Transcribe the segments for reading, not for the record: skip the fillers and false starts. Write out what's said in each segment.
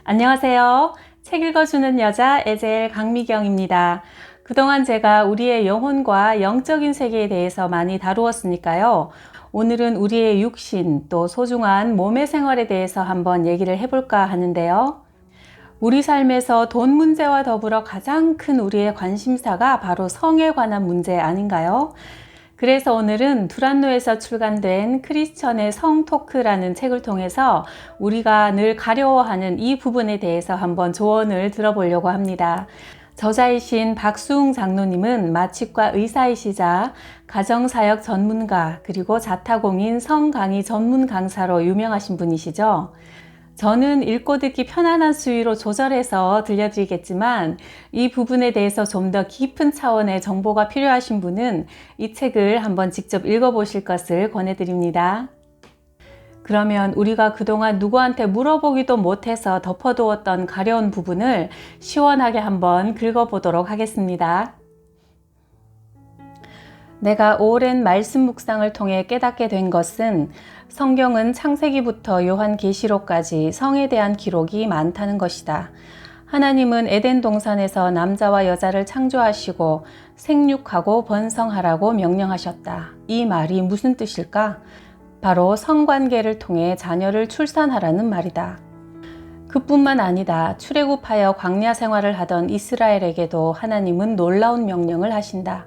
안녕하세요. 책 읽어주는 여자 에젤 강미경입니다. 그동안 제가 우리의 영혼과 영적인 세계에 대해서 많이 다루었으니까요. 오늘은 우리의 육신 또 소중한 몸의 생활에 대해서 한번 얘기를 해볼까 하는데요. 우리 삶에서 돈 문제와 더불어 가장 큰 우리의 관심사가 바로 성에 관한 문제 아닌가요? 그래서 오늘은 두란노에서 출간된 크리스천의 성 토크라는 책을 통해서 우리가 늘 가려워하는 이 부분에 대해서 한번 조언을 들어보려고 합니다. 저자이신 박수웅 장로님은 마취과 의사이시자 가정사역 전문가 그리고 자타공인 성강의 전문 강사로 유명하신 분이시죠. 저는 읽고 듣기 편안한 수위로 조절해서 들려드리겠지만 이 부분에 대해서 좀 더 깊은 차원의 정보가 필요하신 분은 이 책을 한번 직접 읽어보실 것을 권해드립니다. 그러면 우리가 그동안 누구한테 물어보기도 못해서 덮어두었던 가려운 부분을 시원하게 한번 긁어보도록 하겠습니다. 내가 오랜 말씀 묵상을 통해 깨닫게 된 것은 성경은 창세기부터 요한계시록까지 성에 대한 기록이 많다는 것이다. 하나님은 에덴 동산에서 남자와 여자를 창조하시고 생육하고 번성하라고 명령하셨다. 이 말이 무슨 뜻일까? 바로 성관계를 통해 자녀를 출산하라는 말이다. 그뿐만 아니다. 출애굽하여 광야 생활을 하던 이스라엘에게도 하나님은 놀라운 명령을 하신다.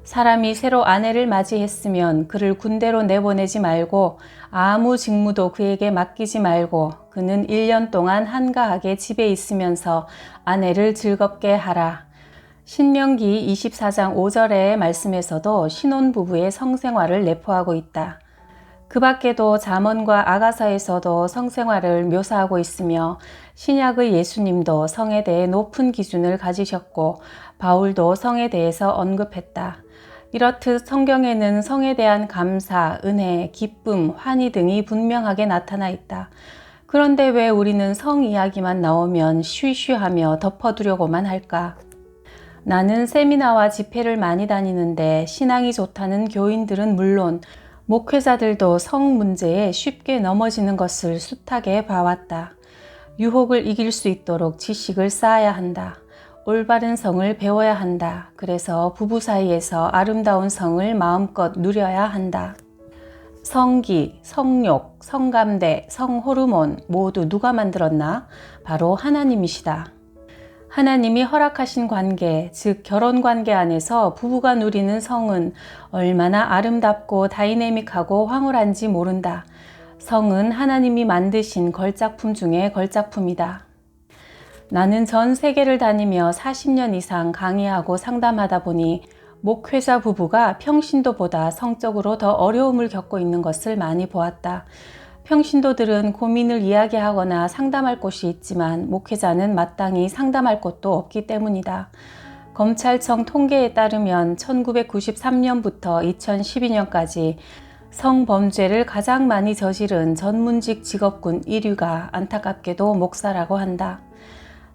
사람이 새로 아내를 맞이했으면 그를 군대로 내보내지 말고 아무 직무도 그에게 맡기지 말고 그는 1년 동안 한가하게 집에 있으면서 아내를 즐겁게 하라. 신명기 24장 5절의 말씀에서도 신혼부부의 성생활을 내포하고 있다. 그 밖에도 잠언과 아가서에서도 성생활을 묘사하고 있으며 신약의 예수님도 성에 대해 높은 기준을 가지셨고 바울도 성에 대해서 언급했다. 이렇듯 성경에는 성에 대한 감사, 은혜, 기쁨, 환희 등이 분명하게 나타나 있다. 그런데 왜 우리는 성 이야기만 나오면 쉬쉬하며 덮어두려고만 할까? 나는 세미나와 집회를 많이 다니는데 신앙이 좋다는 교인들은 물론 목회자들도 성 문제에 쉽게 넘어지는 것을 숱하게 봐왔다. 유혹을 이길 수 있도록 지식을 쌓아야 한다. 올바른 성을 배워야 한다. 그래서 부부 사이에서 아름다운 성을 마음껏 누려야 한다. 성기, 성욕, 성감대, 성호르몬 모두 누가 만들었나? 바로 하나님이시다. 하나님이 허락하신 관계, 즉 결혼관계 안에서 부부가 누리는 성은 얼마나 아름답고 다이내믹하고 황홀한지 모른다. 성은 하나님이 만드신 걸작품 중에 걸작품이다. 나는 전 세계를 다니며 40년 이상 강의하고 상담하다 보니 목회자 부부가 평신도보다 성적으로 더 어려움을 겪고 있는 것을 많이 보았다. 평신도들은 고민을 이야기하거나 상담할 곳이 있지만 목회자는 마땅히 상담할 곳도 없기 때문이다. 검찰청 통계에 따르면 1993년부터 2012년까지 성범죄를 가장 많이 저지른 전문직 직업군 1위가 안타깝게도 목사라고 한다.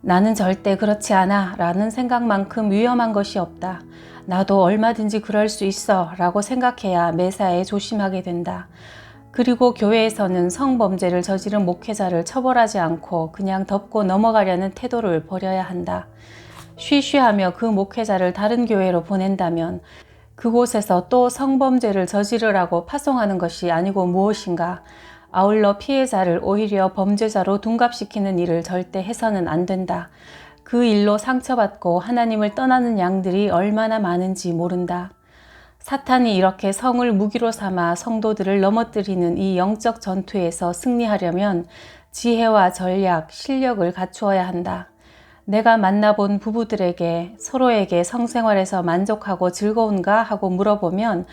나는 절대 그렇지 않아 라는 생각만큼 위험한 것이 없다. 나도 얼마든지 그럴 수 있어 라고 생각해야 매사에 조심하게 된다. 그리고 교회에서는 성범죄를 저지른 목회자를 처벌하지 않고 그냥 덮고 넘어가려는 태도를 버려야 한다. 쉬쉬하며 그 목회자를 다른 교회로 보낸다면 그곳에서 또 성범죄를 저지르라고 파송하는 것이 아니고 무엇인가. 아울러 피해자를 오히려 범죄자로 둔갑시키는 일을 절대 해서는 안 된다. 그 일로 상처받고 하나님을 떠나는 양들이 얼마나 많은지 모른다. 사탄이 이렇게 성을 무기로 삼아 성도들을 넘어뜨리는 이 영적 전투에서 승리하려면 지혜와 전략, 실력을 갖추어야 한다. 내가 만나본 부부들에게 서로에게 성생활에서 만족하고 즐거운가 하고 물어보면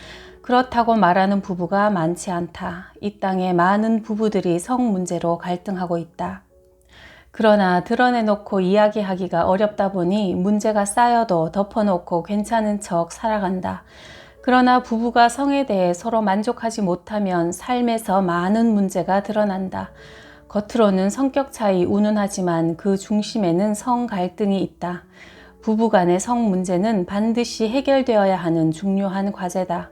그렇다고 말하는 부부가 많지 않다. 이 땅에 많은 부부들이 성 문제로 갈등하고 있다. 그러나 드러내놓고 이야기하기가 어렵다 보니 문제가 쌓여도 덮어놓고 괜찮은 척 살아간다. 그러나 부부가 성에 대해 서로 만족하지 못하면 삶에서 많은 문제가 드러난다. 겉으로는 성격 차이 운운하지만 그 중심에는 성 갈등이 있다. 부부간의 성 문제는 반드시 해결되어야 하는 중요한 과제다.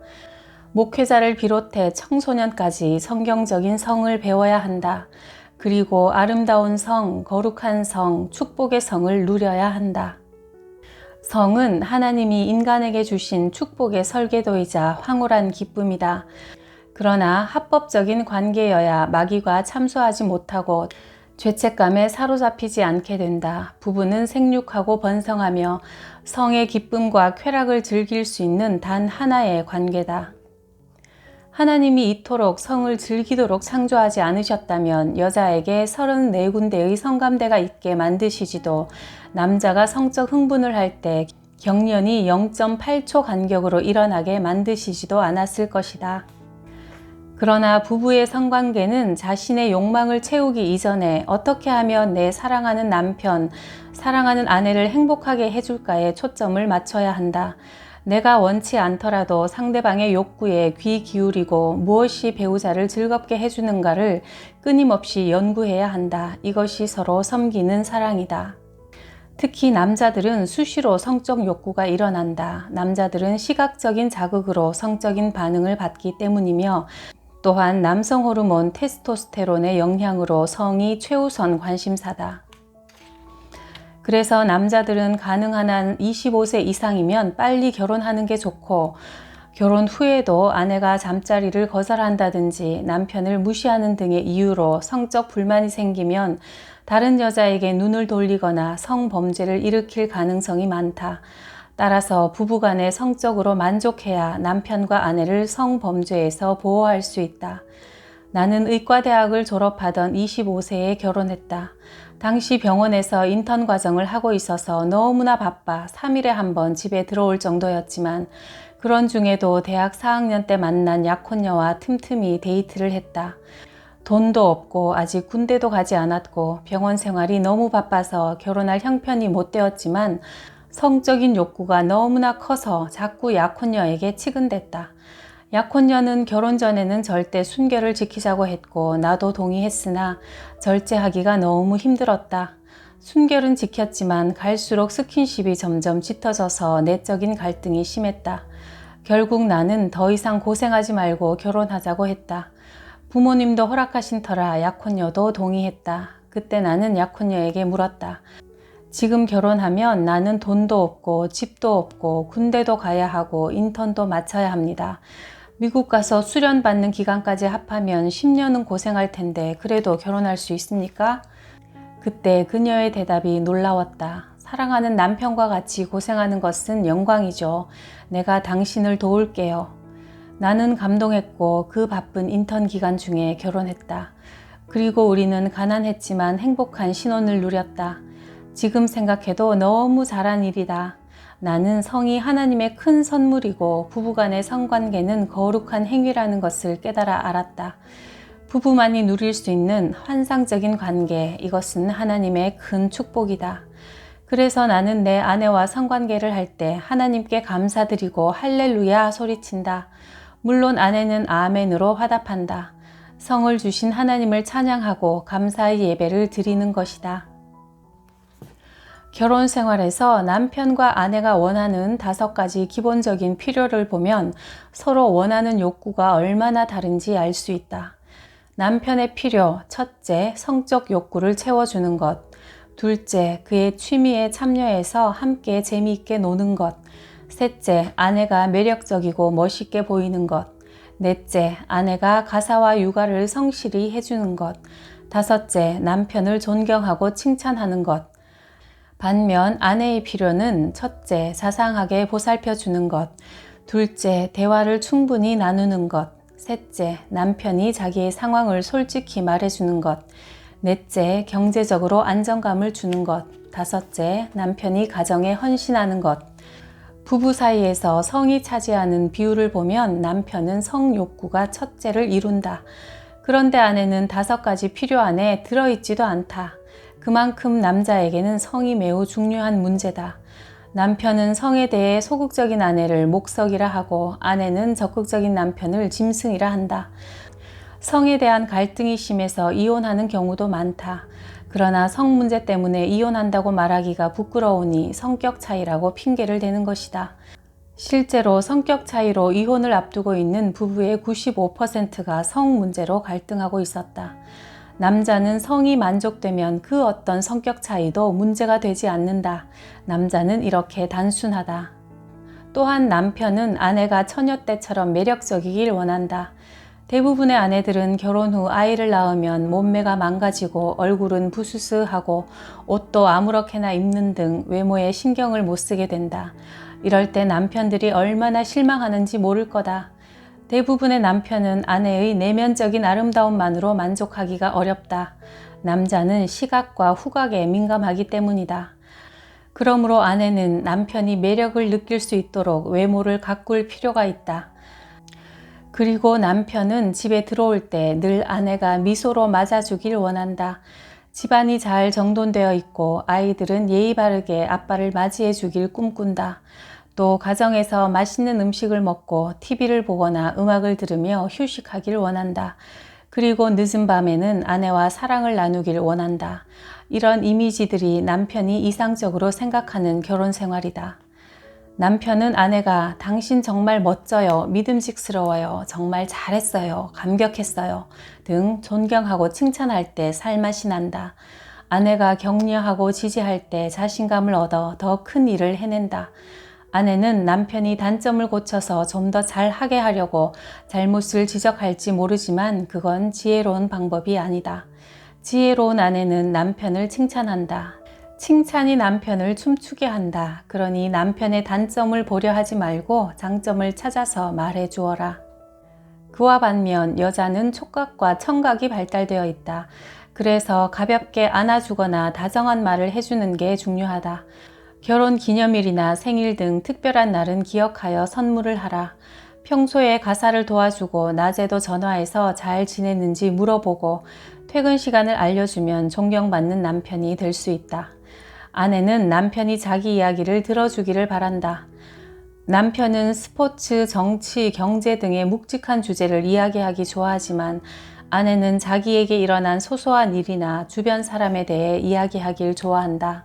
목회자를 비롯해 청소년까지 성경적인 성을 배워야 한다. 그리고 아름다운 성, 거룩한 성, 축복의 성을 누려야 한다. 성은 하나님이 인간에게 주신 축복의 설계도이자 황홀한 기쁨이다. 그러나 합법적인 관계여야 마귀가 참소하지 못하고 죄책감에 사로잡히지 않게 된다. 부부는 생육하고 번성하며 성의 기쁨과 쾌락을 즐길 수 있는 단 하나의 관계다. 하나님이 이토록 성을 즐기도록 창조하지 않으셨다면 여자에게 34군데의 성감대가 있게 만드시지도 남자가 성적 흥분을 할 때 경련이 0.8초 간격으로 일어나게 만드시지도 않았을 것이다. 그러나 부부의 성관계는 자신의 욕망을 채우기 이전에 어떻게 하면 내 사랑하는 남편, 사랑하는 아내를 행복하게 해줄까에 초점을 맞춰야 한다. 내가 원치 않더라도 상대방의 욕구에 귀 기울이고 무엇이 배우자를 즐겁게 해주는가를 끊임없이 연구해야 한다. 이것이 서로 섬기는 사랑이다. 특히 남자들은 수시로 성적 욕구가 일어난다. 남자들은 시각적인 자극으로 성적인 반응을 받기 때문이며 또한 남성 호르몬 테스토스테론의 영향으로 성이 최우선 관심사다. 그래서 남자들은 가능한 한 25세 이상이면 빨리 결혼하는 게 좋고 결혼 후에도 아내가 잠자리를 거절한다든지 남편을 무시하는 등의 이유로 성적 불만이 생기면 다른 여자에게 눈을 돌리거나 성범죄를 일으킬 가능성이 많다. 따라서 부부간에 성적으로 만족해야 남편과 아내를 성범죄에서 보호할 수 있다. 나는 의과대학을 졸업하던 25세에 결혼했다. 당시 병원에서 인턴 과정을 하고 있어서 너무나 바빠 3일에 한 번 집에 들어올 정도였지만 그런 중에도 대학 4학년 때 만난 약혼녀와 틈틈이 데이트를 했다. 돈도 없고 아직 군대도 가지 않았고 병원 생활이 너무 바빠서 결혼할 형편이 못 되었지만 성적인 욕구가 너무나 커서 자꾸 약혼녀에게 치근댔다. 약혼녀는 결혼 전에는 절대 순결을 지키자고 했고 나도 동의했으나 절제하기가 너무 힘들었다. 순결은 지켰지만 갈수록 스킨십이 점점 짙어져서 내적인 갈등이 심했다. 결국 나는 더 이상 고생하지 말고 결혼하자고 했다. 부모님도 허락하신 터라 약혼녀도 동의했다. 그때 나는 약혼녀에게 물었다. 지금 결혼하면 나는 돈도 없고 집도 없고 군대도 가야 하고 인턴도 마쳐야 합니다. 미국 가서 수련 받는 기간까지 합하면 10년은 고생할 텐데 그래도 결혼할 수 있습니까? 그때 그녀의 대답이 놀라웠다. 사랑하는 남편과 같이 고생하는 것은 영광이죠. 내가 당신을 도울게요. 나는 감동했고 그 바쁜 인턴 기간 중에 결혼했다. 그리고 우리는 가난했지만 행복한 신혼을 누렸다. 지금 생각해도 너무 잘한 일이다. 나는 성이 하나님의 큰 선물이고 부부간의 성관계는 거룩한 행위라는 것을 깨달아 알았다. 부부만이 누릴 수 있는 환상적인 관계, 이것은 하나님의 큰 축복이다. 그래서 나는 내 아내와 성관계를 할 때 하나님께 감사드리고 할렐루야 소리친다. 물론 아내는 아멘으로 화답한다. 성을 주신 하나님을 찬양하고 감사의 예배를 드리는 것이다. 결혼 생활에서 남편과 아내가 원하는 5가지 기본적인 필요를 보면 서로 원하는 욕구가 얼마나 다른지 알 수 있다. 남편의 필요, 첫째, 성적 욕구를 채워주는 것. 둘째, 그의 취미에 참여해서 함께 재미있게 노는 것. 셋째, 아내가 매력적이고 멋있게 보이는 것. 넷째, 아내가 가사와 육아를 성실히 해주는 것. 다섯째, 남편을 존경하고 칭찬하는 것. 반면 아내의 필요는 첫째, 자상하게 보살펴 주는 것. 둘째, 대화를 충분히 나누는 것. 셋째, 남편이 자기의 상황을 솔직히 말해주는 것. 넷째, 경제적으로 안정감을 주는 것. 다섯째, 남편이 가정에 헌신하는 것. 부부 사이에서 성이 차지하는 비율을 보면 남편은 성 욕구가 첫째를 이룬다. 그런데 아내는 5가지 필요 안에 들어있지도 않다. 그만큼 남자에게는 성이 매우 중요한 문제다. 남편은 성에 대해 소극적인 아내를 목석이라 하고 아내는 적극적인 남편을 짐승이라 한다. 성에 대한 갈등이 심해서 이혼하는 경우도 많다. 그러나 성 문제 때문에 이혼한다고 말하기가 부끄러우니 성격 차이라고 핑계를 대는 것이다. 실제로 성격 차이로 이혼을 앞두고 있는 부부의 95%가 성 문제로 갈등하고 있었다. 남자는 성이 만족되면 그 어떤 성격 차이도 문제가 되지 않는다. 남자는 이렇게 단순하다. 또한 남편은 아내가 처녀 때처럼 매력적이길 원한다. 대부분의 아내들은 결혼 후 아이를 낳으면 몸매가 망가지고 얼굴은 부스스하고 옷도 아무렇게나 입는 등 외모에 신경을 못 쓰게 된다. 이럴 때 남편들이 얼마나 실망하는지 모를 거다. 대부분의 남편은 아내의 내면적인 아름다움만으로 만족하기가 어렵다. 남자는 시각과 후각에 민감하기 때문이다. 그러므로 아내는 남편이 매력을 느낄 수 있도록 외모를 가꿀 필요가 있다. 그리고 남편은 집에 들어올 때 늘 아내가 미소로 맞아주길 원한다. 집안이 잘 정돈되어 있고 아이들은 예의 바르게 아빠를 맞이해 주길 꿈꾼다. 또 가정에서 맛있는 음식을 먹고 TV를 보거나 음악을 들으며 휴식하길 원한다. 그리고 늦은 밤에는 아내와 사랑을 나누길 원한다. 이런 이미지들이 남편이 이상적으로 생각하는 결혼 생활이다. 남편은 아내가 당신 정말 멋져요, 믿음직스러워요, 정말 잘했어요, 감격했어요 등 존경하고 칭찬할 때 살맛이 난다. 아내가 격려하고 지지할 때 자신감을 얻어 더 큰 일을 해낸다. 아내는 남편이 단점을 고쳐서 좀 더 잘하게 하려고 잘못을 지적할지 모르지만 그건 지혜로운 방법이 아니다. 지혜로운 아내는 남편을 칭찬한다. 칭찬이 남편을 춤추게 한다. 그러니 남편의 단점을 보려 하지 말고 장점을 찾아서 말해 주어라. 그와 반면 여자는 촉각과 청각이 발달되어 있다. 그래서 가볍게 안아주거나 다정한 말을 해주는 게 중요하다. 결혼 기념일이나 생일 등 특별한 날은 기억하여 선물을 하라. 평소에 가사를 도와주고 낮에도 전화해서 잘 지냈는지 물어보고 퇴근 시간을 알려주면 존경받는 남편이 될 수 있다. 아내는 남편이 자기 이야기를 들어주기를 바란다. 남편은 스포츠, 정치, 경제 등의 묵직한 주제를 이야기하기 좋아하지만 아내는 자기에게 일어난 소소한 일이나 주변 사람에 대해 이야기하길 좋아한다.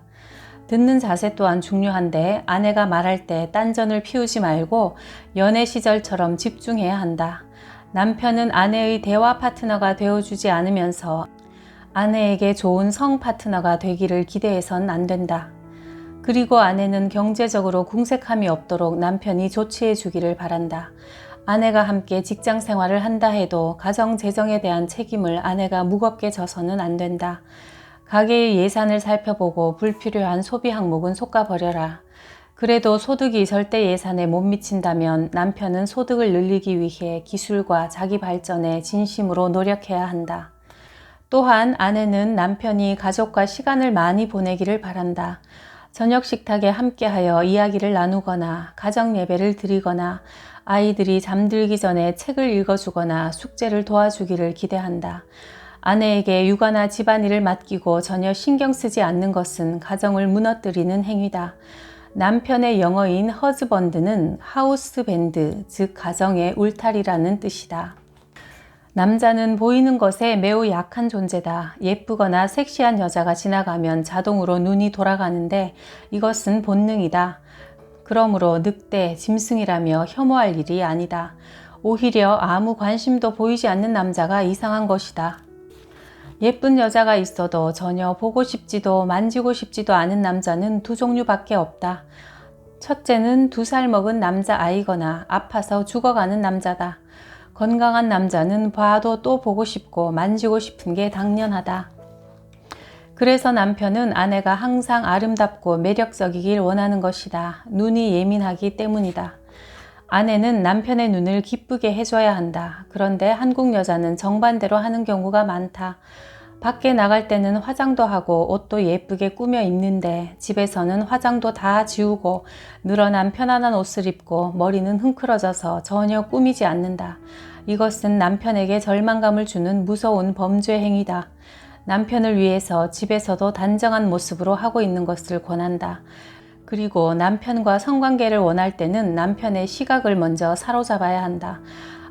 듣는 자세 또한 중요한데 아내가 말할 때 딴전을 피우지 말고 연애 시절처럼 집중해야 한다. 남편은 아내의 대화 파트너가 되어주지 않으면서 아내에게 좋은 성 파트너가 되기를 기대해선 안 된다. 그리고 아내는 경제적으로 궁색함이 없도록 남편이 조치해 주기를 바란다. 아내가 함께 직장 생활을 한다 해도 가정 재정에 대한 책임을 아내가 무겁게 져서는 안 된다. 가계의 예산을 살펴보고 불필요한 소비 항목은 솎아버려라. 그래도 소득이 절대 예산에 못 미친다면 남편은 소득을 늘리기 위해 기술과 자기 발전에 진심으로 노력해야 한다. 또한 아내는 남편이 가족과 시간을 많이 보내기를 바란다. 저녁 식탁에 함께하여 이야기를 나누거나 가정 예배를 드리거나 아이들이 잠들기 전에 책을 읽어주거나 숙제를 도와주기를 기대한다. 아내에게 육아나 집안일을 맡기고 전혀 신경 쓰지 않는 것은 가정을 무너뜨리는 행위다. 남편의 영어인 허즈번드는 하우스밴드, 즉 가정의 울타리라는 뜻이다. 남자는 보이는 것에 매우 약한 존재다. 예쁘거나 섹시한 여자가 지나가면 자동으로 눈이 돌아가는데 이것은 본능이다. 그러므로 늑대, 짐승이라며 혐오할 일이 아니다. 오히려 아무 관심도 보이지 않는 남자가 이상한 것이다. 예쁜 여자가 있어도 전혀 보고 싶지도 만지고 싶지도 않은 남자는 두 종류밖에 없다. 첫째는 2살 먹은 남자아이거나 아파서 죽어가는 남자다. 건강한 남자는 봐도 또 보고 싶고 만지고 싶은 게 당연하다. 그래서 남편은 아내가 항상 아름답고 매력적이길 원하는 것이다. 눈이 예민하기 때문이다. 아내는 남편의 눈을 기쁘게 해줘야 한다. 그런데 한국 여자는 정반대로 하는 경우가 많다. 밖에 나갈 때는 화장도 하고 옷도 예쁘게 꾸며 입는데 집에서는 화장도 다 지우고 늘어난 편안한 옷을 입고 머리는 흥크러져서 전혀 꾸미지 않는다. 이것은 남편에게 절망감을 주는 무서운 범죄 행위다. 남편을 위해서 집에서도 단정한 모습으로 하고 있는 것을 권한다. 그리고 남편과 성관계를 원할 때는 남편의 시각을 먼저 사로잡아야 한다.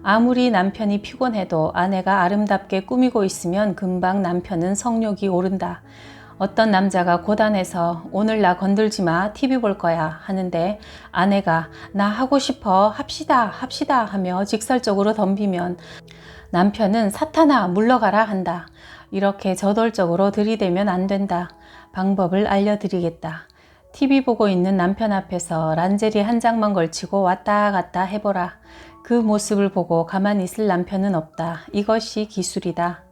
아무리 남편이 피곤해도 아내가 아름답게 꾸미고 있으면 금방 남편은 성욕이 오른다. 어떤 남자가 고단해서 오늘 나 건들지 마, TV 볼 거야 하는데 아내가 나 하고 싶어, 합시다 하며 직설적으로 덤비면 남편은 사탄아 물러가라 한다. 이렇게 저돌적으로 들이대면 안 된다. 방법을 알려드리겠다. TV 보고 있는 남편 앞에서 란제리 한 장만 걸치고 왔다 갔다 해보라. 그 모습을 보고 가만히 있을 남편은 없다. 이것이 기술이다.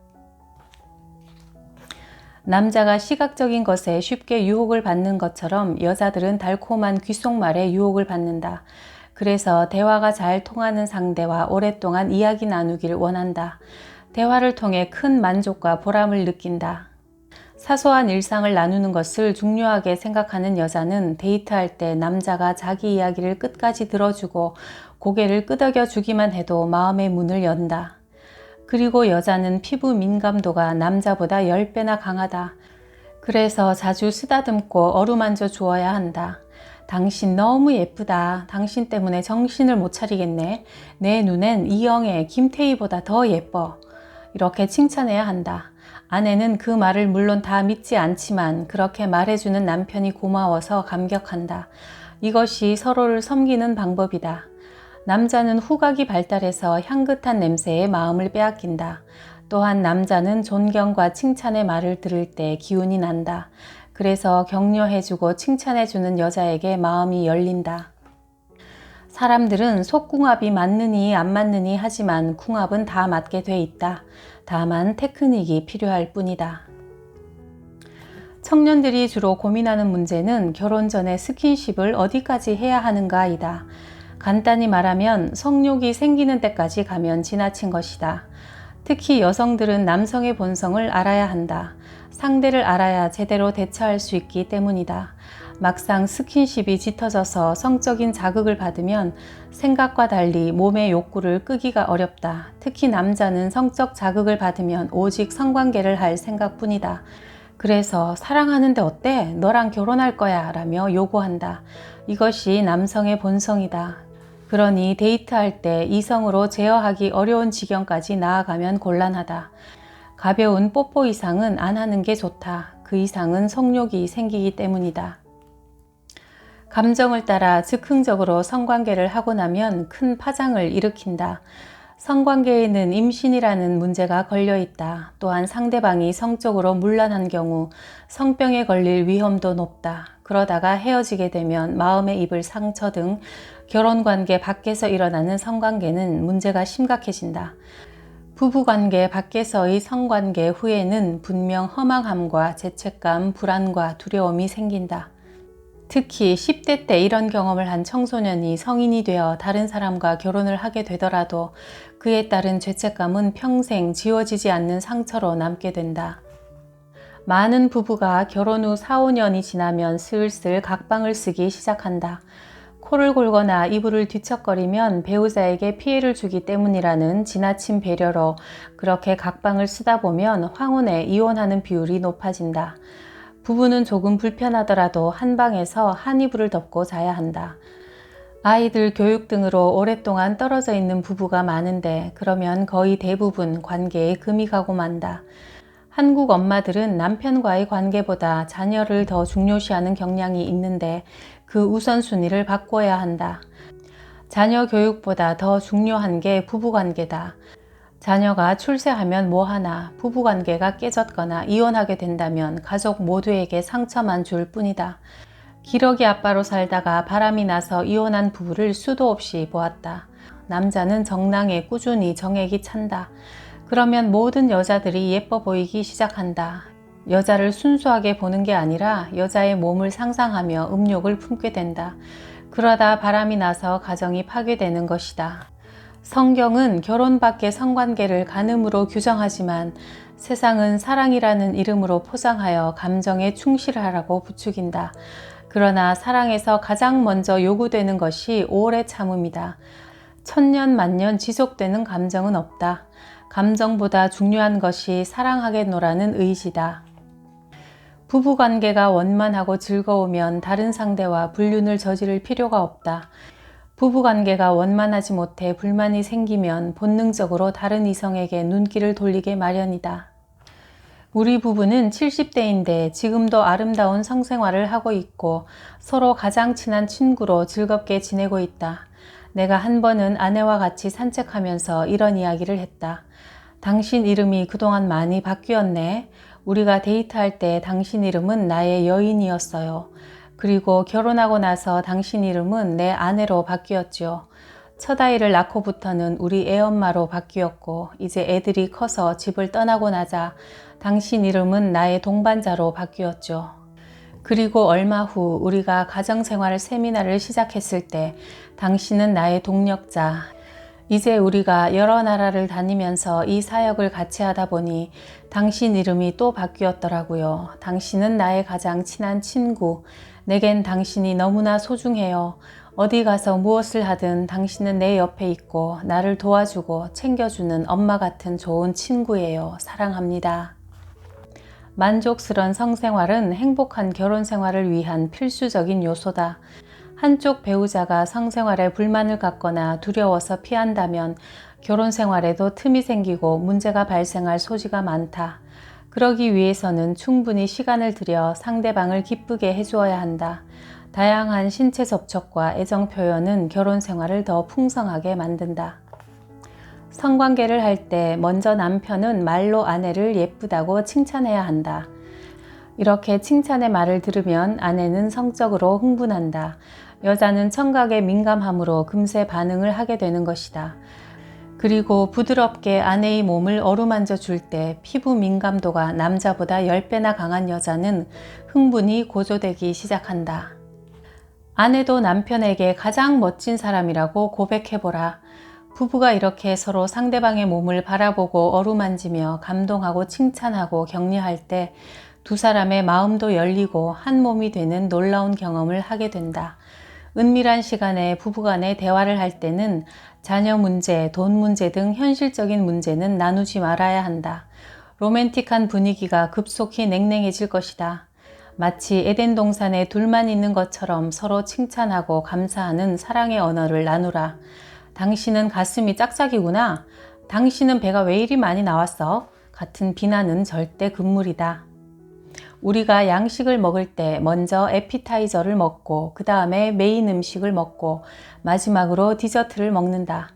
남자가 시각적인 것에 쉽게 유혹을 받는 것처럼 여자들은 달콤한 귓속말에 유혹을 받는다. 그래서 대화가 잘 통하는 상대와 오랫동안 이야기 나누길 원한다. 대화를 통해 큰 만족과 보람을 느낀다. 사소한 일상을 나누는 것을 중요하게 생각하는 여자는 데이트할 때 남자가 자기 이야기를 끝까지 들어주고 고개를 끄덕여 주기만 해도 마음의 문을 연다. 그리고 여자는 피부 민감도가 남자보다 10배나 강하다. 그래서 자주 쓰다듬고 어루만져 주어야 한다. 당신 너무 예쁘다. 당신 때문에 정신을 못 차리겠네. 내 눈엔 이영애, 김태희보다 더 예뻐. 이렇게 칭찬해야 한다. 아내는 그 말을 물론 다 믿지 않지만 그렇게 말해주는 남편이 고마워서 감격한다. 이것이 서로를 섬기는 방법이다. 남자는 후각이 발달해서 향긋한 냄새에 마음을 빼앗긴다. 또한 남자는 존경과 칭찬의 말을 들을 때 기운이 난다. 그래서 격려해주고 칭찬해주는 여자에게 마음이 열린다. 사람들은 속궁합이 맞느니 안 맞느니 하지만 궁합은 다 맞게 돼 있다. 다만 테크닉이 필요할 뿐이다. 청년들이 주로 고민하는 문제는 결혼 전에 스킨십을 어디까지 해야 하는가이다. 간단히 말하면 성욕이 생기는 때까지 가면 지나친 것이다. 특히 여성들은 남성의 본성을 알아야 한다. 상대를 알아야 제대로 대처할 수 있기 때문이다. 막상 스킨십이 짙어져서 성적인 자극을 받으면 생각과 달리 몸의 욕구를 끄기가 어렵다. 특히 남자는 성적 자극을 받으면 오직 성관계를 할 생각뿐이다. 그래서 사랑하는데 어때? 너랑 결혼할 거야 라며 요구한다. 이것이 남성의 본성이다. 그러니 데이트할 때 이성으로 제어하기 어려운 지경까지 나아가면 곤란하다. 가벼운 뽀뽀 이상은 안 하는 게 좋다. 그 이상은 성욕이 생기기 때문이다. 감정을 따라 즉흥적으로 성관계를 하고 나면 큰 파장을 일으킨다. 성관계에는 임신이라는 문제가 걸려 있다. 또한 상대방이 성적으로 문란한 경우 성병에 걸릴 위험도 높다. 그러다가 헤어지게 되면 마음에 입을 상처 등 결혼관계 밖에서 일어나는 성관계는 문제가 심각해진다. 부부관계 밖에서의 성관계 후에는 분명 허망함과 죄책감, 불안과 두려움이 생긴다. 특히 10대 때 이런 경험을 한 청소년이 성인이 되어 다른 사람과 결혼을 하게 되더라도 그에 따른 죄책감은 평생 지워지지 않는 상처로 남게 된다. 많은 부부가 결혼 후 4, 5년이 지나면 슬슬 각방을 쓰기 시작한다. 코를 골거나 이불을 뒤척거리면 배우자에게 피해를 주기 때문이라는 지나친 배려로 그렇게 각방을 쓰다 보면 황혼에 이혼하는 비율이 높아진다. 부부는 조금 불편하더라도 한 방에서 한 이불을 덮고 자야 한다. 아이들 교육 등으로 오랫동안 떨어져 있는 부부가 많은데 그러면 거의 대부분 관계에 금이 가고 만다. 한국 엄마들은 남편과의 관계보다 자녀를 더 중요시하는 경향이 있는데 그 우선순위를 바꿔야 한다. 자녀 교육보다 더 중요한 게 부부관계다. 자녀가 출세하면 뭐하나 부부관계가 깨졌거나 이혼하게 된다면 가족 모두에게 상처만 줄 뿐이다. 기러기 아빠로 살다가 바람이 나서 이혼한 부부를 수도 없이 보았다. 남자는 정랑에 꾸준히 정액이 찬다. 그러면 모든 여자들이 예뻐 보이기 시작한다. 여자를 순수하게 보는 게 아니라 여자의 몸을 상상하며 음욕을 품게 된다. 그러다 바람이 나서 가정이 파괴되는 것이다. 성경은 결혼 밖의 성관계를 간음으로 규정하지만 세상은 사랑이라는 이름으로 포장하여 감정에 충실하라고 부추긴다. 그러나 사랑에서 가장 먼저 요구되는 것이 오래 참음이다. 천년 만년 지속되는 감정은 없다. 감정보다 중요한 것이 사랑하겠노라는 의지다. 부부관계가 원만하고 즐거우면 다른 상대와 불륜을 저지를 필요가 없다. 부부관계가 원만하지 못해 불만이 생기면 본능적으로 다른 이성에게 눈길을 돌리게 마련이다. 우리 부부는 70대인데 지금도 아름다운 성생활을 하고 있고 서로 가장 친한 친구로 즐겁게 지내고 있다. 내가 한 번은 아내와 같이 산책하면서 이런 이야기를 했다. 당신 이름이 그동안 많이 바뀌었네. 우리가 데이트할 때 당신 이름은 나의 여인이었어요. 그리고 결혼하고 나서 당신 이름은 내 아내로 바뀌었죠. 첫 아이를 낳고부터는 우리 애엄마로 바뀌었고 이제 애들이 커서 집을 떠나고 나자 당신 이름은 나의 동반자로 바뀌었죠. 그리고 얼마 후 우리가 가정생활 세미나를 시작했을 때 당신은 나의 동력자. 이제 우리가 여러 나라를 다니면서 이 사역을 같이 하다 보니 당신 이름이 또 바뀌었더라고요. 당신은 나의 가장 친한 친구. 내겐 당신이 너무나 소중해요. 어디 가서 무엇을 하든 당신은 내 옆에 있고 나를 도와주고 챙겨주는 엄마 같은 좋은 친구예요. 사랑합니다. 만족스러운 성생활은 행복한 결혼 생활을 위한 필수적인 요소다. 한쪽 배우자가 성생활에 불만을 갖거나 두려워서 피한다면 결혼 생활에도 틈이 생기고 문제가 발생할 소지가 많다. 그러기 위해서는 충분히 시간을 들여 상대방을 기쁘게 해주어야 한다. 다양한 신체 접촉과 애정 표현은 결혼 생활을 더 풍성하게 만든다. 성관계를 할 때 먼저 남편은 말로 아내를 예쁘다고 칭찬해야 한다. 이렇게 칭찬의 말을 들으면 아내는 성적으로 흥분한다. 여자는 청각에 민감함으로 금세 반응을 하게 되는 것이다. 그리고 부드럽게 아내의 몸을 어루만져 줄 때 피부 민감도가 남자보다 10배나 강한 여자는 흥분이 고조되기 시작한다. 아내도 남편에게 가장 멋진 사람이라고 고백해보라. 부부가 이렇게 서로 상대방의 몸을 바라보고 어루만지며 감동하고 칭찬하고 격려할 때 두 사람의 마음도 열리고 한 몸이 되는 놀라운 경험을 하게 된다. 은밀한 시간에 부부간의 대화를 할 때는 자녀 문제, 돈 문제 등 현실적인 문제는 나누지 말아야 한다. 로맨틱한 분위기가 급속히 냉랭해질 것이다. 마치 에덴 동산에 둘만 있는 것처럼 서로 칭찬하고 감사하는 사랑의 언어를 나누라. 당신은 가슴이 짝짝이구나. 당신은 배가 왜 이리 많이 나왔어? 같은 비난은 절대 금물이다. 우리가 양식을 먹을 때 먼저 에피타이저를 먹고 그 다음에 메인 음식을 먹고 마지막으로 디저트를 먹는다.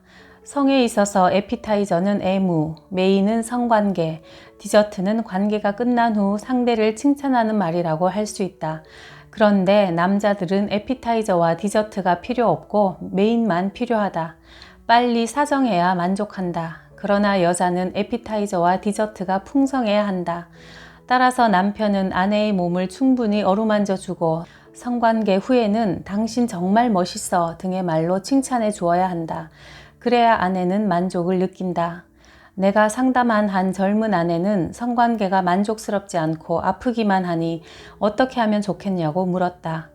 성에 있어서 에피타이저는 애무, 메인은 성관계, 디저트는 관계가 끝난 후 상대를 칭찬하는 말이라고 할 수 있다. 그런데 남자들은 에피타이저와 디저트가 필요 없고 메인만 필요하다. 빨리 사정해야 만족한다. 그러나 여자는 에피타이저와 디저트가 풍성해야 한다. 따라서 남편은 아내의 몸을 충분히 어루만져 주고 성관계 후에는 당신 정말 멋있어 등의 말로 칭찬해 주어야 한다. 그래야 아내는 만족을 느낀다. 내가 상담한 한 젊은 아내는 성관계가 만족스럽지 않고 아프기만 하니 어떻게 하면 좋겠냐고 물었다.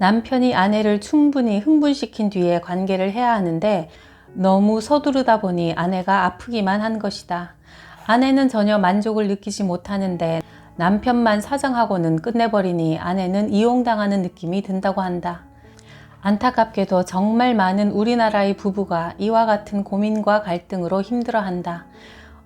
남편이 아내를 충분히 흥분시킨 뒤에 관계를 해야 하는데 너무 서두르다 보니 아내가 아프기만 한 것이다. 아내는 전혀 만족을 느끼지 못하는데 남편만 사정하고는 끝내버리니 아내는 이용당하는 느낌이 든다고 한다. 안타깝게도 정말 많은 우리나라의 부부가 이와 같은 고민과 갈등으로 힘들어한다.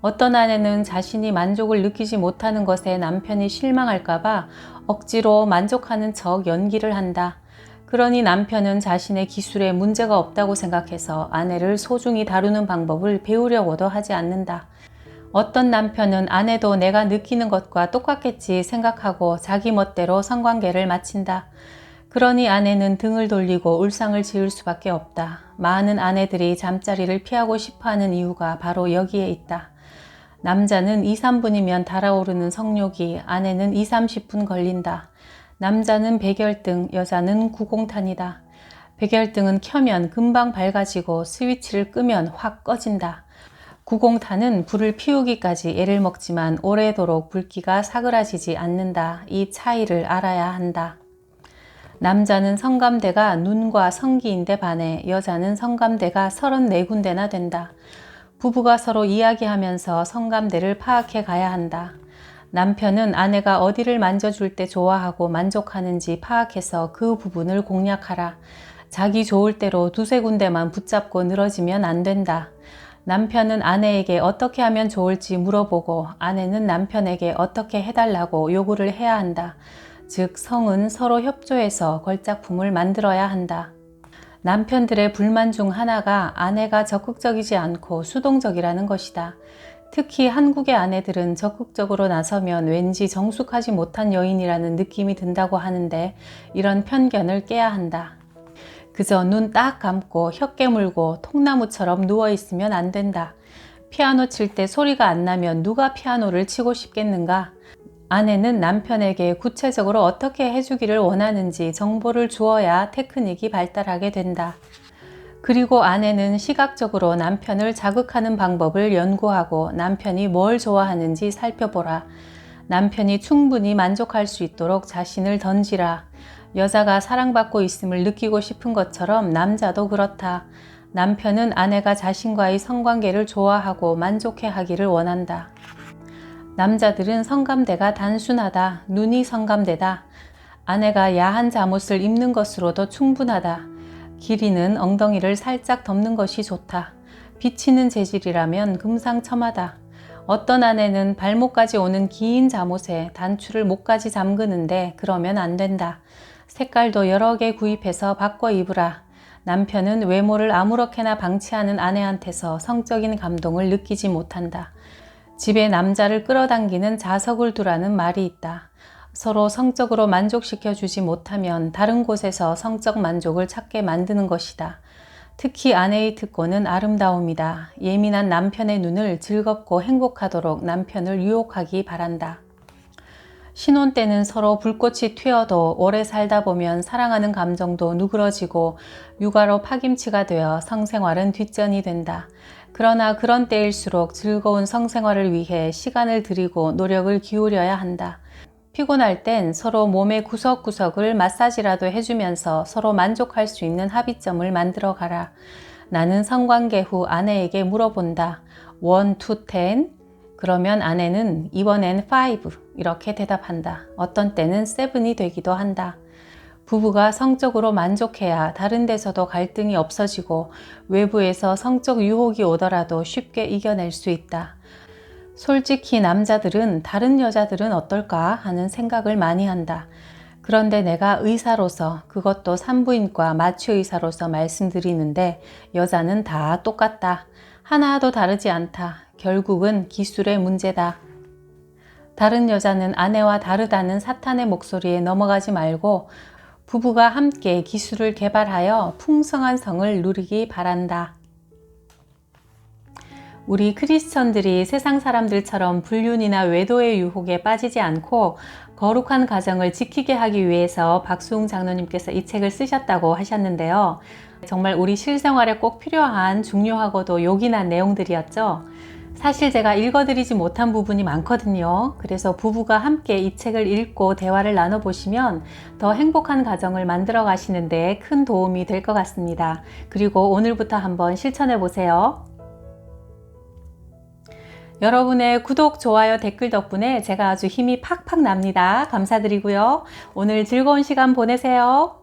어떤 아내는 자신이 만족을 느끼지 못하는 것에 남편이 실망할까봐 억지로 만족하는 척 연기를 한다. 그러니 남편은 자신의 기술에 문제가 없다고 생각해서 아내를 소중히 다루는 방법을 배우려고도 하지 않는다. 어떤 남편은 아내도 내가 느끼는 것과 똑같겠지 생각하고 자기 멋대로 성관계를 마친다. 그러니 아내는 등을 돌리고 울상을 지을 수밖에 없다. 많은 아내들이 잠자리를 피하고 싶어하는 이유가 바로 여기에 있다. 남자는 2, 3분이면 달아오르는 성욕이 아내는 2, 30분 걸린다. 남자는 백열등, 여자는 구공탄이다. 백열등은 켜면 금방 밝아지고 스위치를 끄면 확 꺼진다. 구공탄은 불을 피우기까지 애를 먹지만 오래도록 불기가 사그라지지 않는다. 이 차이를 알아야 한다. 남자는 성감대가 눈과 성기인데 반해 여자는 성감대가 34군데나 된다. 부부가 서로 이야기하면서 성감대를 파악해 가야 한다. 남편은 아내가 어디를 만져줄 때 좋아하고 만족하는지 파악해서 그 부분을 공략하라. 자기 좋을 대로 두세 군데만 붙잡고 늘어지면 안 된다. 남편은 아내에게 어떻게 하면 좋을지 물어보고 아내는 남편에게 어떻게 해달라고 요구를 해야 한다. 즉, 성은 서로 협조해서 걸작품을 만들어야 한다. 남편들의 불만 중 하나가 아내가 적극적이지 않고 수동적이라는 것이다. 특히 한국의 아내들은 적극적으로 나서면 왠지 정숙하지 못한 여인이라는 느낌이 든다고 하는데 이런 편견을 깨야 한다. 그저 눈 딱 감고 혀 깨물고 통나무처럼 누워있으면 안 된다. 피아노 칠 때 소리가 안 나면 누가 피아노를 치고 싶겠는가? 아내는 남편에게 구체적으로 어떻게 해주기를 원하는지 정보를 주어야 테크닉이 발달하게 된다. 그리고 아내는 시각적으로 남편을 자극하는 방법을 연구하고 남편이 뭘 좋아하는지 살펴보라. 남편이 충분히 만족할 수 있도록 자신을 던지라. 여자가 사랑받고 있음을 느끼고 싶은 것처럼 남자도 그렇다. 남편은 아내가 자신과의 성관계를 좋아하고 만족해 하기를 원한다. 남자들은 성감대가 단순하다. 눈이 성감대다. 아내가 야한 잠옷을 입는 것으로도 충분하다. 길이는 엉덩이를 살짝 덮는 것이 좋다. 비치는 재질이라면 금상첨화다. 어떤 아내는 발목까지 오는 긴 잠옷에 단추를 목까지 잠그는데 그러면 안 된다. 색깔도 여러 개 구입해서 바꿔 입으라. 남편은 외모를 아무렇게나 방치하는 아내한테서 성적인 감동을 느끼지 못한다. 집에 남자를 끌어당기는 자석을 두라는 말이 있다. 서로 성적으로 만족시켜 주지 못하면 다른 곳에서 성적 만족을 찾게 만드는 것이다. 특히 아내의 특권은 아름다움이다. 예민한 남편의 눈을 즐겁고 행복하도록 남편을 유혹하기 바란다. 신혼 때는 서로 불꽃이 튀어도 오래 살다 보면 사랑하는 감정도 누그러지고 육아로 파김치가 되어 성생활은 뒷전이 된다. 그러나 그런 때일수록 즐거운 성생활을 위해 시간을 들이고 노력을 기울여야 한다. 피곤할 땐 서로 몸의 구석구석을 마사지라도 해주면서 서로 만족할 수 있는 합의점을 만들어 가라. 나는 성관계 후 아내에게 물어본다. 1, 2, 10? 그러면 아내는 이번엔 5 이렇게 대답한다. 어떤 때는 7이 되기도 한다. 부부가 성적으로 만족해야 다른 데서도 갈등이 없어지고 외부에서 성적 유혹이 오더라도 쉽게 이겨낼 수 있다. 솔직히 남자들은 다른 여자들은 어떨까 하는 생각을 많이 한다. 그런데 내가 의사로서, 그것도 산부인과 마취의사로서 말씀드리는데 여자는 다 똑같다. 하나도 다르지 않다. 결국은 기술의 문제다. 다른 여자는 아내와 다르다는 사탄의 목소리에 넘어가지 말고 부부가 함께 기술을 개발하여 풍성한 성을 누리기 바란다. 우리 크리스천들이 세상 사람들처럼 불륜이나 외도의 유혹에 빠지지 않고 거룩한 가정을 지키게 하기 위해서 박수웅 장로님께서 이 책을 쓰셨다고 하셨는데요. 정말 우리 실생활에 꼭 필요한 중요하고도 요긴한 내용들이었죠. 사실 제가 읽어드리지 못한 부분이 많거든요. 그래서 부부가 함께 이 책을 읽고 대화를 나눠보시면 더 행복한 가정을 만들어 가시는데 큰 도움이 될 것 같습니다. 그리고 오늘부터 한번 실천해 보세요. 여러분의 구독, 좋아요, 댓글 덕분에 제가 아주 힘이 팍팍 납니다. 감사드리고요. 오늘 즐거운 시간 보내세요.